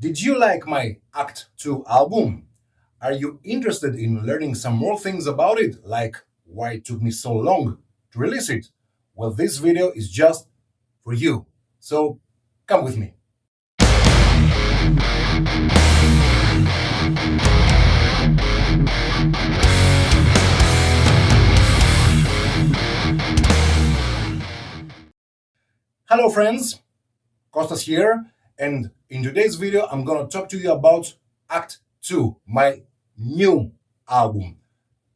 Did you like my Act 2 album? Are you interested in learning some more things about it, like why it took me so long to release it? Well, this video is just for you. So come with me. Hello, friends. Costas here, and in today's video, I'm gonna talk to you about Act 2, my new album.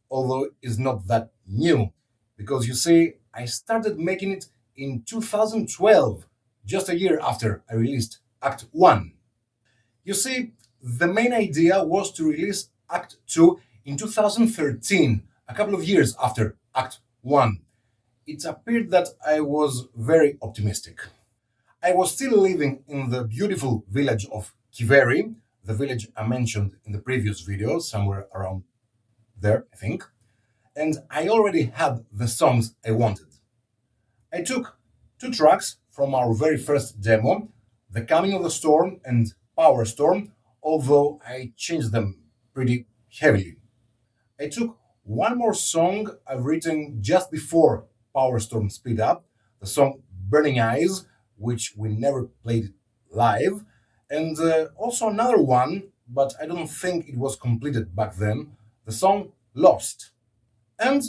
Although it's not that new, because you see, I started making it in 2012, just a year after I released Act 1. You see, the main idea was to release Act 2 in 2013, a couple of years after Act 1. It appeared that I was very optimistic. I was still living in the beautiful village of Kiveri, the village I mentioned in the previous video, somewhere around there, I think, and I already had the songs I wanted. I took two tracks from our very first demo, The Coming of the Storm and PowerStorm, although I changed them pretty heavily. I took one more song I've written just before PowerStorm Speed Up, the song Burning Eyes, which we never played live, and also another one, but I don't think it was completed back then, the song Lost. And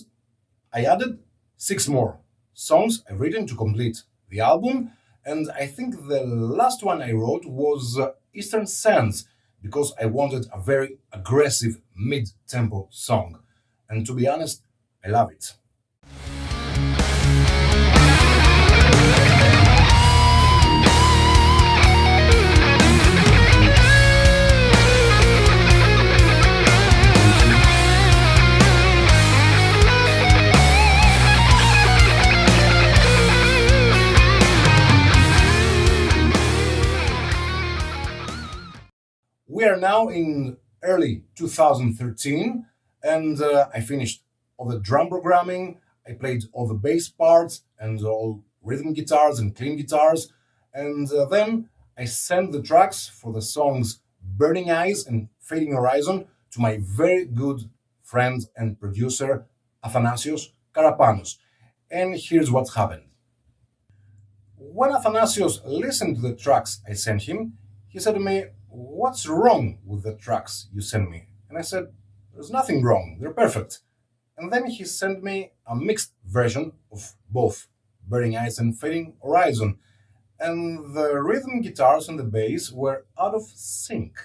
I added six more songs I've written to complete the album, and I think the last one I wrote was Eastern Sands, because I wanted a very aggressive mid-tempo song. And to be honest, I love it. We are now in early 2013, and I finished all the drum programming. I played all the bass parts and all rhythm guitars and clean guitars, and then I sent the tracks for the songs Burning Eyes and Fading Horizon to my very good friend and producer Athanasios Karapanos. And here's what happened. When Athanasios listened to the tracks I sent him, he said to me, "What's wrong with the tracks you sent me?" And I said, "There's nothing wrong, they're perfect." And then he sent me a mixed version of both Burning Eyes and Fading Horizon, and the rhythm guitars and the bass were out of sync.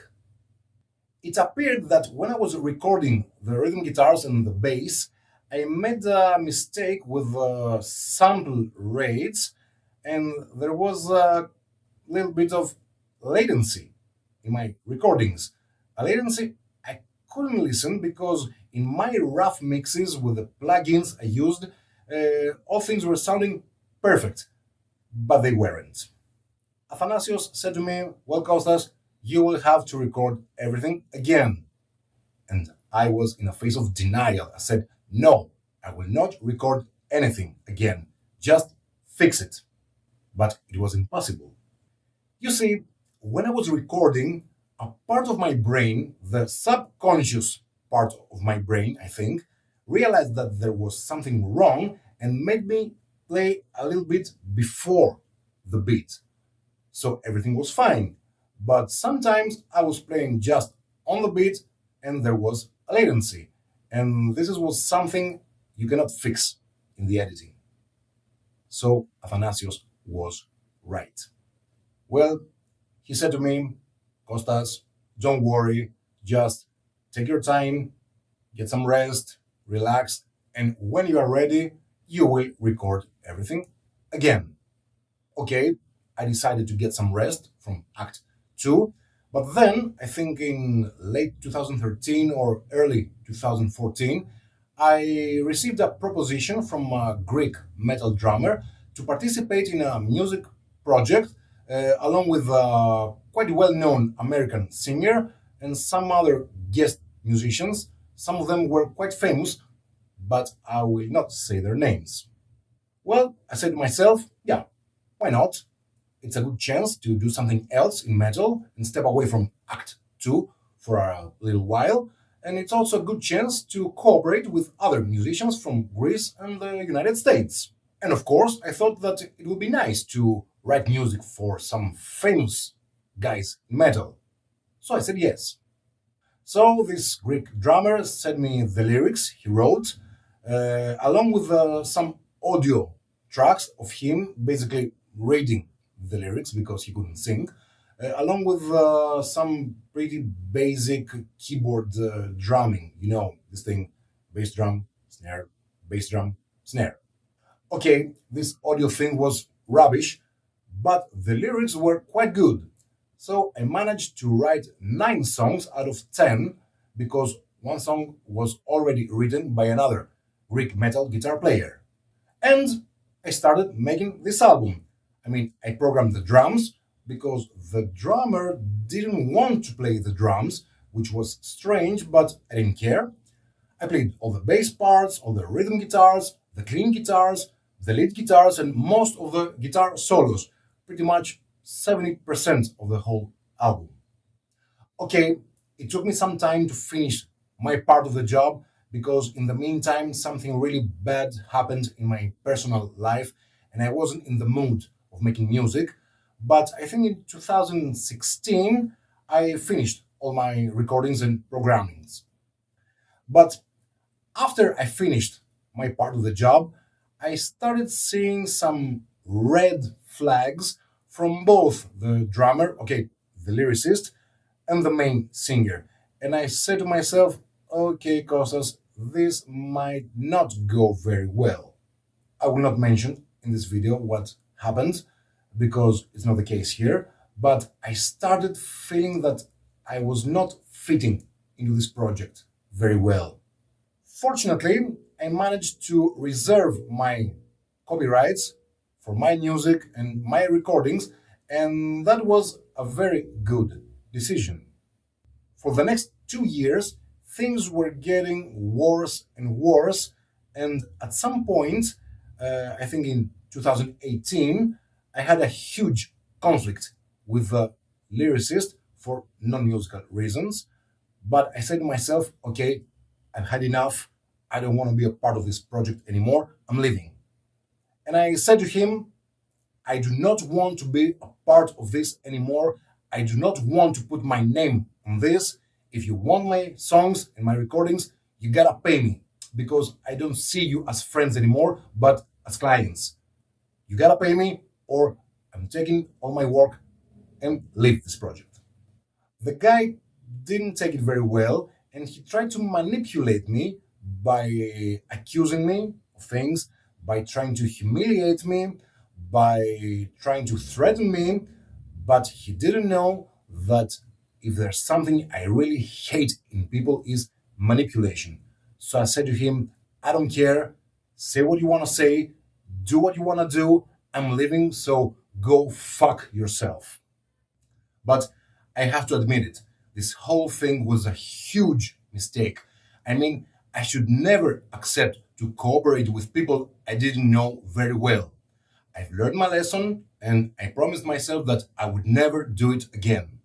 It appeared that when I was recording the rhythm guitars and the bass, I made a mistake with the sample rates, and there was a little bit of latency in my recordings. A latency I couldn't listen because in my rough mixes with the plugins I used, all things were sounding perfect, but they weren't. Athanasios said to me, "Well, Kostas, you will have to record everything again." And I was in a phase of denial. I said, "No, I will not record anything again. Just fix it." But it was impossible. You see, when I was recording, a part of my brain, the subconscious part of my brain, I think, realized that there was something wrong and made me play a little bit before the beat. So everything was fine. But sometimes I was playing just on the beat and there was a latency. And this was something you cannot fix in the editing. So Athanasios was right. Well, he said to me, "Kostas, don't worry, just take your time, get some rest, relax, and when you are ready, you will record everything again." Okay, I decided to get some rest from Act 2, but then, I think in late 2013 or early 2014, I received a proposition from a Greek metal drummer to participate in a music project along with a quite well-known American singer and some other guest musicians. Some of them were quite famous, but I will not say their names. Well, I said to myself, yeah, why not? It's a good chance to do something else in metal and step away from Act 2 for a little while. And it's also a good chance to cooperate with other musicians from Greece and the United States. And of course, I thought that it would be nice to write music for some famous guys in metal. So I said yes. So this Greek drummer sent me the lyrics he wrote, along with some audio tracks of him basically reading the lyrics because he couldn't sing, along with some pretty basic keyboard drumming. You know, this thing: bass drum, snare, bass drum, snare. Okay, this audio thing was rubbish, but the lyrics were quite good. So I managed to write 9 songs out of 10 because one song was already written by another Greek metal guitar player. And I started making this album. I mean, I programmed the drums because the drummer didn't want to play the drums, which was strange, but I didn't care. I played all the bass parts, all the rhythm guitars, the clean guitars, the lead guitars, and most of the guitar solos, pretty much 70% of the whole album. Okay, it took me some time to finish my part of the job because in the meantime, something really bad happened in my personal life and I wasn't in the mood of making music. But I think in 2016, I finished all my recordings and programmings. But after I finished my part of the job, I started seeing some red flags from both the drummer, okay, the lyricist, and the main singer. And I said to myself, okay, Kostas, this might not go very well. I will not mention in this video what happened because it's not the case here, but I started feeling that I was not fitting into this project very well. Fortunately, I managed to reserve my copyrights for my music and my recordings, and that was a very good decision. For the next 2 years, things were getting worse and worse, and at some point, I think in 2018, I had a huge conflict with the lyricist for non musical reasons. But I said to myself, okay, I've had enough. I don't want to be a part of this project anymore. I'm leaving. And I said to him, I do not want to be a part of this anymore. I do not want to put my name on this. If you want my songs and my recordings, you gotta pay me because I don't see you as friends anymore, but as clients. You gotta pay me or I'm taking all my work and leave this project. The guy didn't take it very well and he tried to manipulate me by accusing me of things, by trying to humiliate me, by trying to threaten me. But he didn't know that if there's something I really hate in people is manipulation. So I said to him, I don't care. Say what you want to say. Do what you want to do. I'm leaving, so go fuck yourself. But I have to admit it, this whole thing was a huge mistake. I mean, I should never accept to cooperate with people I didn't know very well. I've learned my lesson and I promised myself that I would never do it again.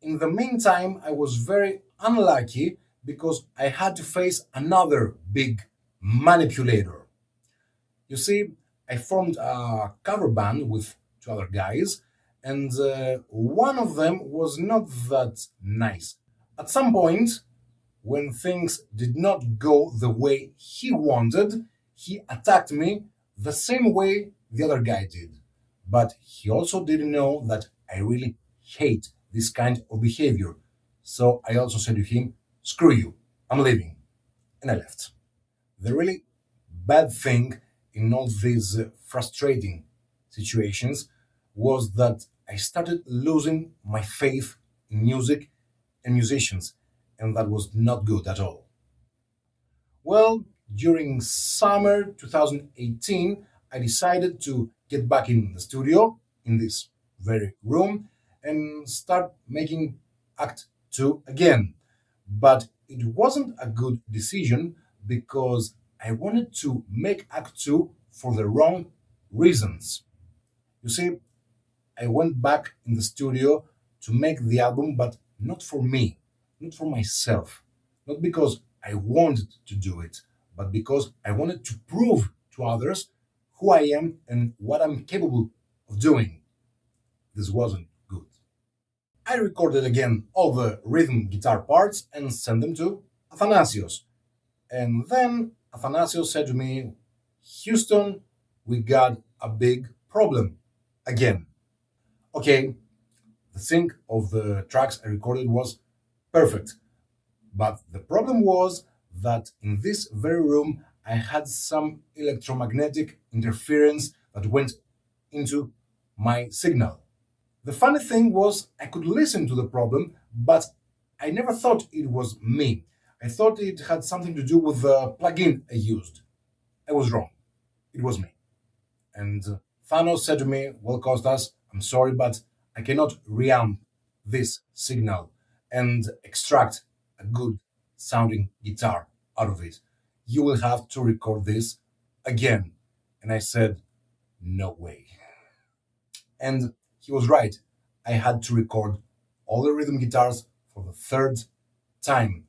In the meantime, I was very unlucky because I had to face another big manipulator. You see, I formed a cover band with 2 other guys, and one of them was not that nice. At some point, when things did not go the way he wanted, he attacked me the same way the other guy did. But he also didn't know that I really hate this kind of behavior. So I also said to him, screw you, I'm leaving. And I left. The really bad thing in all these frustrating situations was that I started losing my faith in music and musicians, and that was not good at all. Well, during summer 2018, I decided to get back in the studio in this very room and start making Act 2 again. But it wasn't a good decision because I wanted to make Act 2 for the wrong reasons. You see, I went back in the studio to make the album, but not for me, not for myself, not because I wanted to do it, but because I wanted to prove to others who I am and what I'm capable of doing. This wasn't good. I recorded again all the rhythm guitar parts and sent them to Athanasios. And then Athanasios said to me, Houston, we got a big problem again. Okay, the sync of the tracks I recorded was perfect, but the problem was that in this very room I had some electromagnetic interference that went into my signal. The funny thing was, I could listen to the problem, but I never thought it was me. I thought it had something to do with the plugin I used. I was wrong. It was me. And Thanos said to me, well, Kostas, I'm sorry, but I cannot reamp this signal and extract a good sounding guitar out of it. You will have to record this again. And I said, no way. And he was right. I had to record all the rhythm guitars for the third time.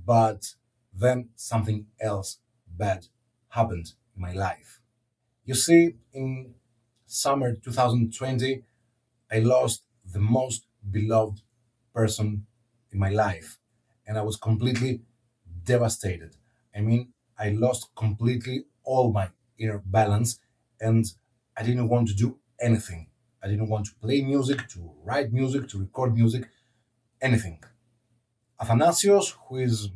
But then something else bad happened in my life. You see, in summer 2020, I lost the most beloved person in my life, and I was completely devastated. I mean, I lost completely all my inner balance, and I didn't want to do anything. I didn't want to play music, to write music, to record music, anything. Athanasios, who is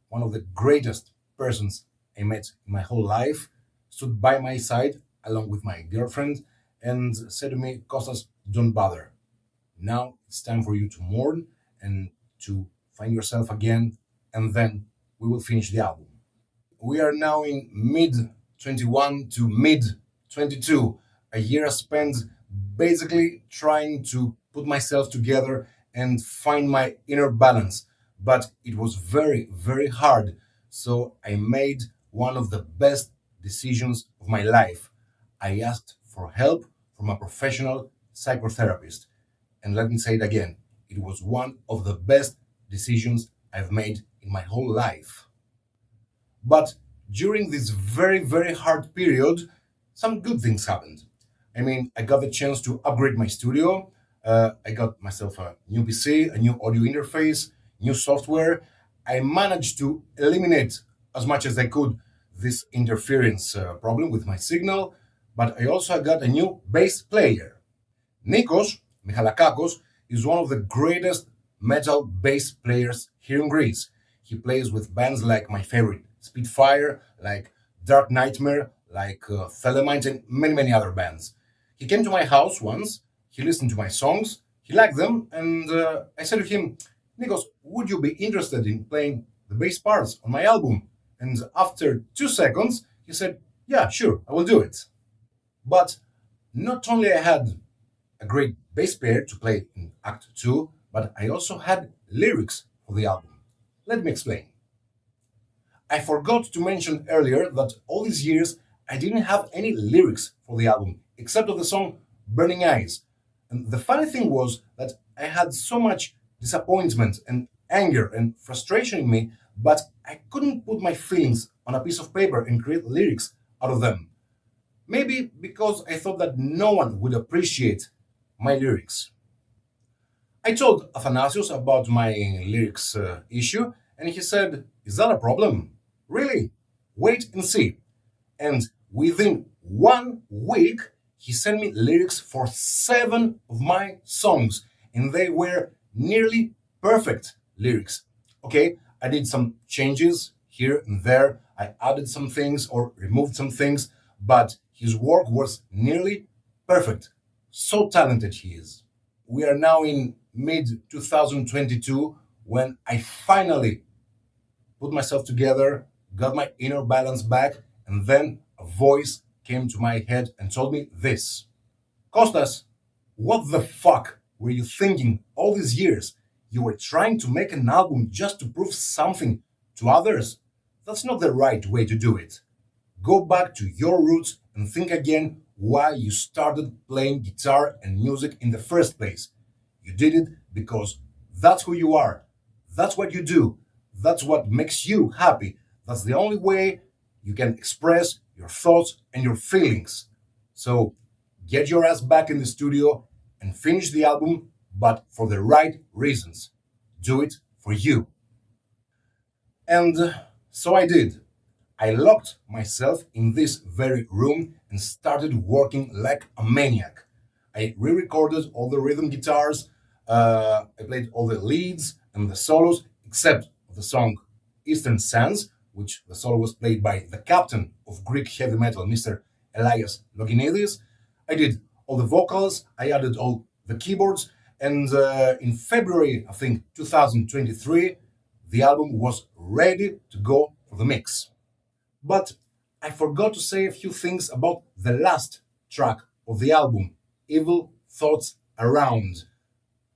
one of the greatest persons I met in my whole life, stood by my side along with my girlfriend and said to me, Kostas, don't bother. Now it's time for you to mourn and to find yourself again, and then we will finish the album. We are now in mid 21 to mid 22, a year I spent basically trying to put myself together and find my inner balance. But it was very, very hard. So I made one of the best decisions of my life. I asked for help from a professional psychotherapist. And let me say it again, it was one of the best decisions I've made in my whole life. But during this very, very hard period, some good things happened. I mean, I got the chance to upgrade my studio. I got myself a new PC, a new audio interface, new software. I managed to eliminate as much as I could this interference problem with my signal, but I also got a new bass player. Nikos Michalakakos is one of the greatest metal bass players here in Greece. He plays with bands like my favorite Spitfire, like Dark Nightmare, like Thelemines, and many, many other bands. He came to my house once, he listened to my songs, he liked them, and I said to him, Nikos, would you be interested in playing the bass parts on my album? And after 2 seconds, he said, yeah, sure, I will do it. But not only I had a great bass player to play in Act 2, but I also had lyrics for the album. Let me explain. I forgot to mention earlier that all these years I didn't have any lyrics for the album, except of the song Burning Eyes. And the funny thing was that I had so much disappointment and anger and frustration in me, but I couldn't put my feelings on a piece of paper and create lyrics out of them. Maybe because I thought that no one would appreciate my lyrics. I told Athanasios about my lyrics issue, and he said, is that a problem? Really? Wait and see. And within 1 week, he sent me lyrics for 7 of my songs, and they were nearly perfect lyrics. Okay, I did some changes here and there, I added some things or removed some things, but his work was nearly perfect. So talented he is. We are now in mid 2022 when I finally put myself together, got my inner balance back, and then a voice came to my head and told me this. Kostas, what the fuck were you thinking all these years? You were trying to make an album just to prove something to others? That's not the right way to do it. Go back to your roots and think again why you started playing guitar and music in the first place. You did it because that's who you are. That's what you do. That's what makes you happy. That's the only way you can express your thoughts and your feelings. So get your ass back in the studio and finish the album, but for the right reasons. Do it for you. And so I did. I locked myself in this very room and started working like a maniac. I re recorded all the rhythm guitars, I played all the leads and the solos, except the song Eastern Sands, which the solo was played by the captain of Greek heavy metal, Mr. Elias Loginidis. I did all the vocals, I added all the keyboards, and in February, I think 2023, the album was ready to go for the mix. But I forgot to say a few things about the last track of the album, Evil Thoughts Around.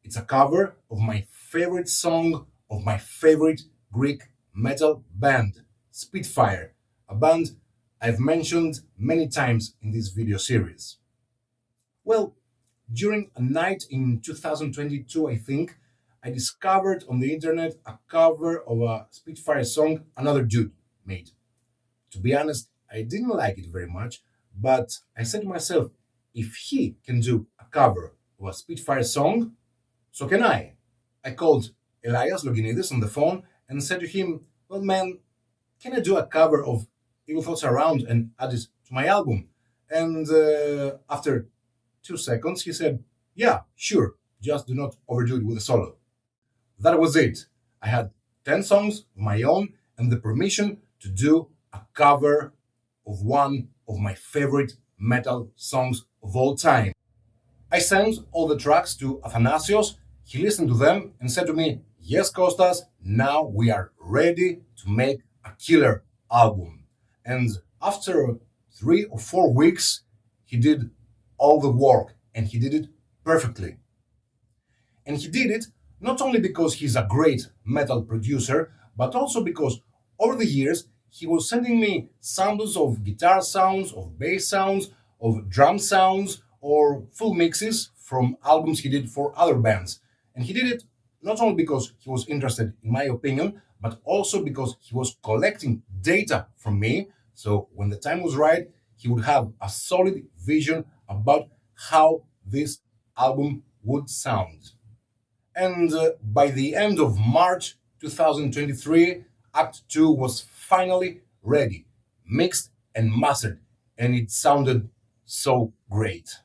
It's a cover of my favorite song of my favorite Greek metal band, Spitfire, a band I've mentioned many times in this video series. Well, during a night in 2022, I think, I discovered on the internet a cover of a Spitfire song another dude made. To be honest, I didn't like it very much, but I said to myself, if he can do a cover of a Spitfire song, so can I. I called Elias Loginidis on the phone and said to him, well, man, can I do a cover of Evil Thoughts Around and add it to my album? And after 2 seconds, he said, yeah, sure, just do not overdo it with a solo. That was it. I had 10 songs of my own and the permission to do a cover of one of my favorite metal songs of all time. I sent all the tracks to Athanasios. He listened to them and said to me, yes, Kostas, now we are ready to make a killer album. And after 3 or 4 weeks, he did all the work and he did it perfectly. And he did it not only because he's a great metal producer, but also because over the years he was sending me samples of guitar sounds, of bass sounds, of drum sounds, or full mixes from albums he did for other bands. And he did it not only because he was interested in my opinion, but also because he was collecting data from me. So when the time was right, he would have a solid vision about how this album would sound. And by the end of March 2023, Act 2 was finally ready, mixed and mastered, and it sounded so great.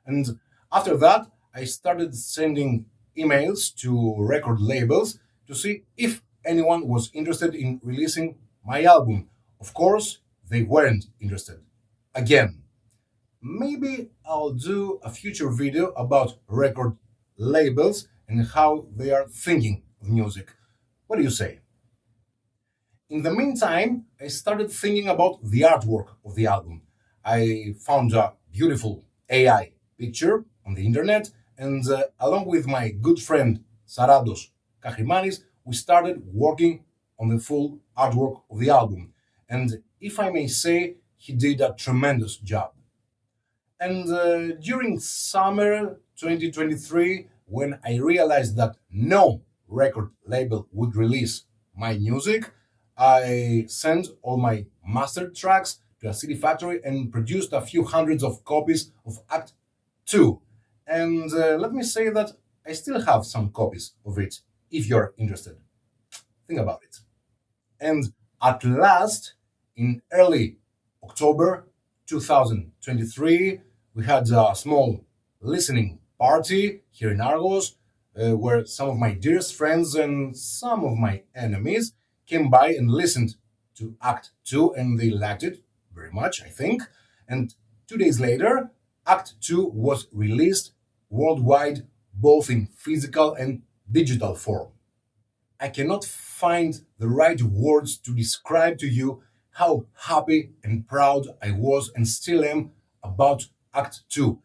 And after that, I started sending emails to record labels to see if anyone was interested in releasing my album. Of course, they weren't interested. Again, maybe I'll do a future video about record labels and how they are thinking of music. What do you say? In the meantime, I started thinking about the artwork of the album. I found a beautiful AI picture on the internet, and along with my good friend Sarados Kachimanis, we started working on the full artwork of the album. And if I may say, he did a tremendous job. And during summer 2023, when I realized that no record label would release my music, I sent all my mastered tracks to a CD factory and produced a few hundreds of copies of Act 2. And let me say that I still have some copies of it, if you're interested. Think about it. And at last, in early October 2023, we had a small listening party here in Argos, where some of my dearest friends and some of my enemies came by and listened to Act 2, and they liked it very much, I think. And 2 days later, Act 2 was released worldwide, both in physical and digital form. I cannot find the right words to describe to you how happy and proud I was and still am about Act 2.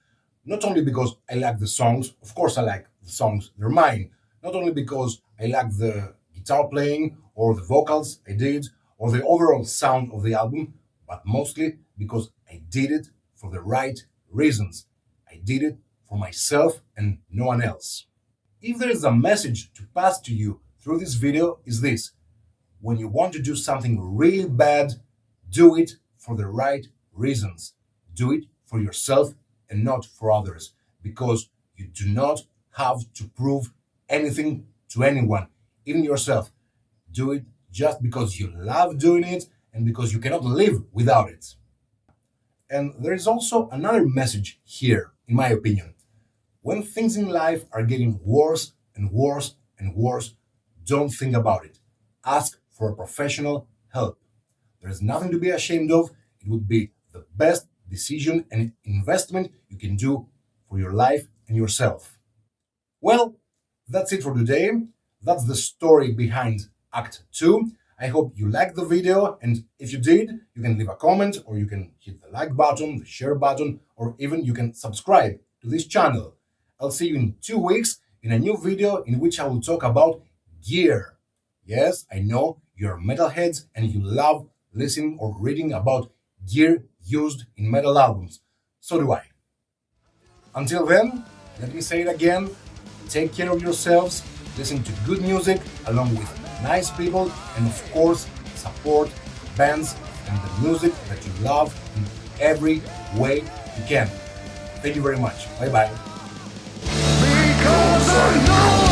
Not only because I like the songs, of course I like the songs, they're mine. Not only because I like the guitar playing or the vocals I did or the overall sound of the album, but mostly because I did it for the right reasons. I did it for myself and no one else. If there is a message to pass to you through this video, is this: when you want to do something really bad, do it for the right reasons. Do it for yourself and not for others, because you do not have to prove anything to anyone, even yourself. Do it just because you love doing it and because you cannot live without it. And there is also another message here, in my opinion. When things in life are getting worse and worse and worse, don't think about it. Ask for a professional help. There is nothing to be ashamed of. It would be the best decision and investment you can do for your life and yourself. Well, that's it for today. That's the story behind Act 2. I hope you liked the video, and if you did, you can leave a comment, or you can hit the like button, the share button, or even you can subscribe to this channel. I'll see you in 2 weeks in a new video in which I will talk about gear. Yes, I know you're metalheads and you love listening or reading about gear used in metal albums. So do I. Until then, let me say it again, take care of yourselves, listen to good music along with nice people, and of course, support bands and the music that you love in every way you can. Thank you very much. Bye-bye. Because I know